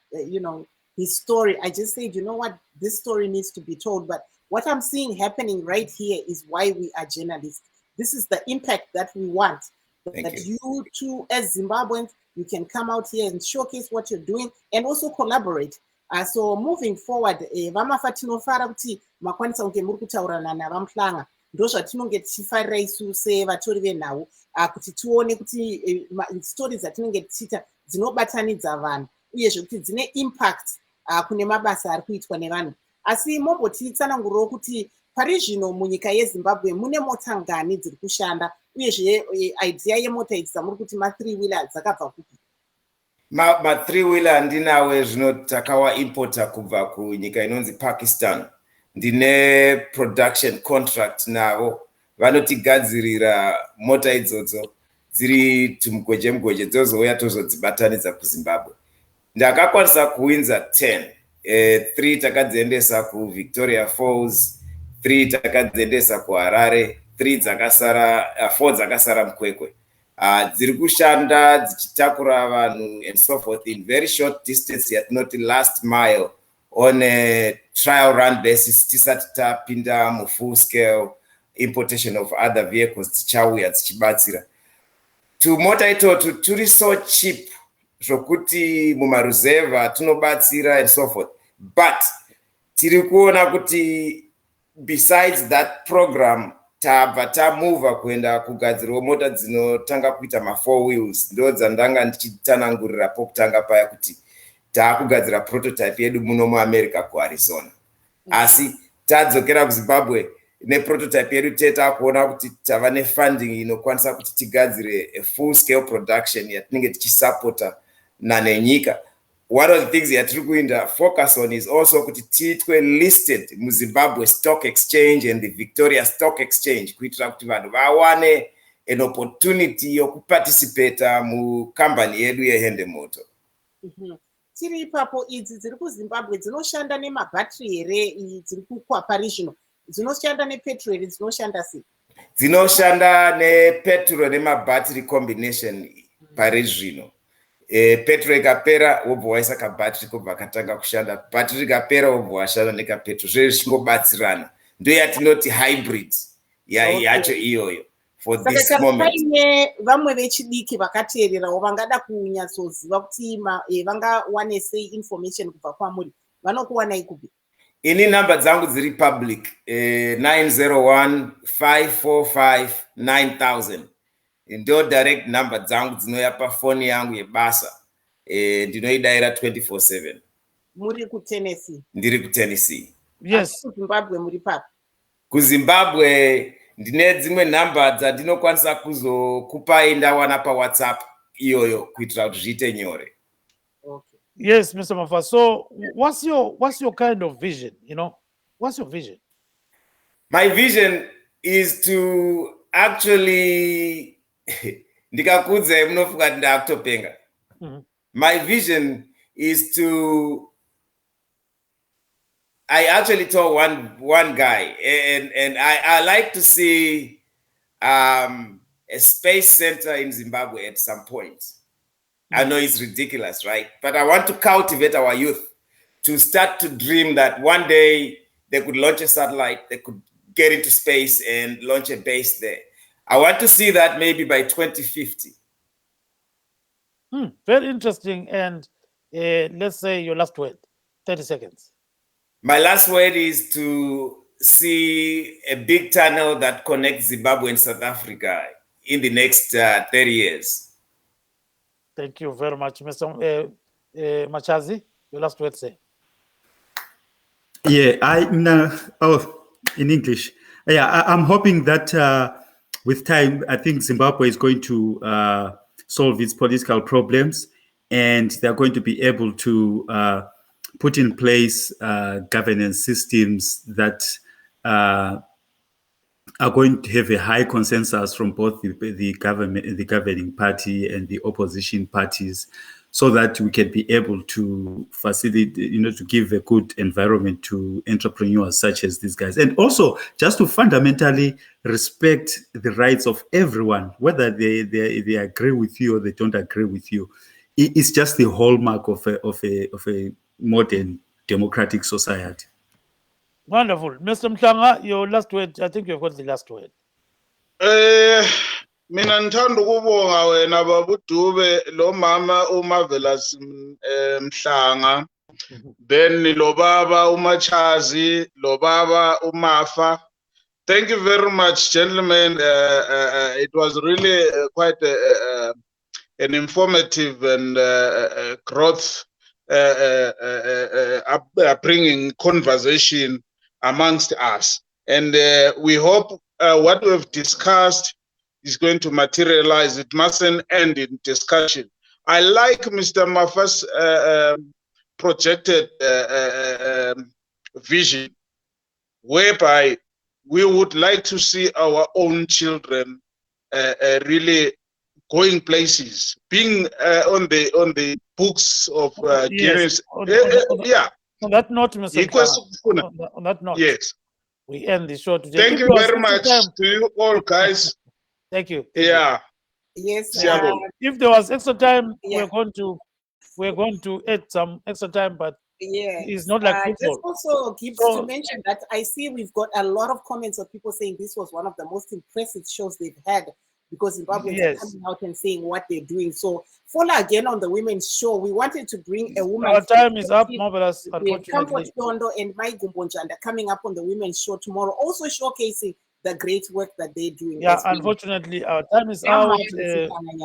his story, I just said, you know what, this story needs to be told. But what I'm seeing happening right here is why we are journalists. This is the impact that we want. That you too, as Zimbabweans, you can come out here and showcase what you're doing and also collaborate. So moving forward, vamafa tinofara kuti makwanisa kunge muri kutaurana navamhlanga ndozvatinonge tichifarira isu sevatori venhau kuti tione kuti stories dzatinenge tichiita dzinobatanidza vanhu uyezve kuti dzine impact kune mabasa ari kuitwa nevanhu. Asi mombotitsananguriro kuti pari zvino munyika yeZimbabwe mune mota ngani dziri kushanda uyezve idea yemota idzi dzamuri kuti ma3 wheeler dzakabva kupi? Ma3 wheeler andinawe zvino takawa importa kubva kunyika inonzi Pakistan. Ndine production contract navo, vanotigadzirira mota idzodzo dziri tumugweje dzozouya tozodzibatanidza kuZimbabwe. Ndakakwanisa kuwinza 10. 3 takadziendesa kuVictoria Falls, 3 takadziendesa kuHarare, 4 dzakasara mukwekwe. Dziri kushanda dzichitakura vanhu and so forth in very short distance, yet not last mile, on a trial run basis, tisati tapinda mu full scale importation of other vehicles dzichauya dzichibatsira. Tumota itotu turi so cheap zvokuti mumaruzeva tunobatsira and so forth, but tiri kuona kuti besides that program tabva tamuva kuenda kugadzirwa mota dzinotanga kuita ma4 wheels. Ndo dzandanga ndichitanangurira pokutanga paya kuti taakugadzira prototype yedu muno muAmerica kuArizona. Asi tadzokera kuZimbabwe neprototype yedu tetakuona kuti tava nefunding inokwanisa kuti tigadzire a full scale production yatinenge tichisupporta nenyika. One of the things yatiri kuinda focus on is also kuti tiitwe listed muZimbabwe Stock Exchange and the Victoria Stock Exchange, kuitira kuti vanhu vawane an opportunity yokuparticipata mukambani yedu yehendemoto. Tiri ipapo, idzi dziri kuZimbabwe dzinoshanda nemabhatiri here? Dziri kukwapari zvino dzinoshanda nepetrol here? Dzinoshanda sei? Dzinoshanda nepetrol nemabhatiri combination pari zvino. Petrol ikapera wobva waisa kabhatiri kobva katanga kushanda, bhatiri ikapera wobva washanda nekapetrol, zvese zvingobatsirana. Ndo yatinoti hybrid yacho iyoyo for this moment. Paine vamwe vechidiki vakateererawo vangada kunyatsoziva kuti vangawane sei information kubva kwamuri, vanokuwanai kupi? Ini namba dzangu dziri public, 901-545-9000. Ndo direct number dzangu dzinoya pafoni yangu yebasa. Ndinoidaira 24/7. Muri kuTennessee? Ndiri kuTennessee. Yes. KuZimbabwe muri papi? KuZimbabwe ndine dzimwe namba dzandinokwanisa kuzokupai ndawana paWhatsApp iyoyo kuitira kuti zviite nyore. Okay. Yes, Mr. Mafa. So what's your kind of vision? What's your vision? My vision is to actually ndikakudze munofunga ndakutopenga. My vision is to, I actually told one guy, and I like to see a space center in Zimbabwe at some point. I know it's ridiculous, right? But I want to cultivate our youth to start to dream that one day they could launch a satellite, they could get into space and launch a base there. I want to see that maybe by 2050. Very interesting. And let's say your last word, 30 seconds. My last word is to see a big tunnel that connects Zimbabwe and South Africa in the next 30 years. Thank you very much, Mr. Machazi. Your last word, say. Yeah, in English. Yeah, I'm hoping that with time, I think Zimbabwe is going to solve its political problems, and they're going to be able to put in place governance systems that are going to have a high consensus from both the governing party and the opposition parties, so that we can be able to facilitate, to give a good environment to entrepreneurs such as these guys. And also just to fundamentally respect the rights of everyone, whether they agree with you or they don't agree with you. It's just the hallmark of a modern democratic society. Wonderful. Mr. Mhlanga, your last word. I think you've got the last word. Mina ngithanda ukubonga wena baba uDube lo mama uMarvelous Mhlanga, then lo baba uMachazi, lo baba uMafa. Thank you very much, gentlemen. It was really quite an informative and growth upbringing conversation amongst us. And we hope what we've discussed is going to materialize. It mustn't end in discussion. I like Mr. Mafa's projected vision, whereby we would like to see our own children really going places, being on the books of Yes, yeah. On that note, Mr. On that note, yes, we end the show today. Thank you very much to you all, guys. Thank you. Yeah. Yes. If there was extra time, yeah. we're going to add some extra time, but yes. it's not like football. Just also gives to mention that I see we've got a lot of comments of people saying this was one of the most impressive shows they've had, because Zimbabweans are coming out and saying what they're doing. So follow again on the women's show. We wanted to bring a woman. Our time is up, Marvelous, unfortunately. Comfort Tondo and Mai Gumbonjanda coming up on the women's show tomorrow, also showcasing the great work that they're doing. Yeah, unfortunately, our time is out.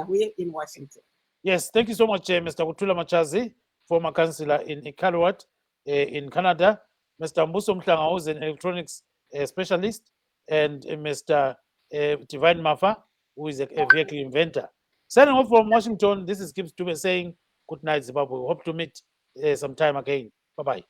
We're in Washington. Yes, thank you so much, Mr. Kutula Machazi, former councillor in Iqaluit in Canada, Mr. Mbuso Mhlanga, who's an electronics specialist, and Mr. Divine Mafa, who is a vehicle inventor. Signing off from Washington, this is Gibbs Dube saying good night, Zimbabwe. We hope to meet sometime again. Bye-bye.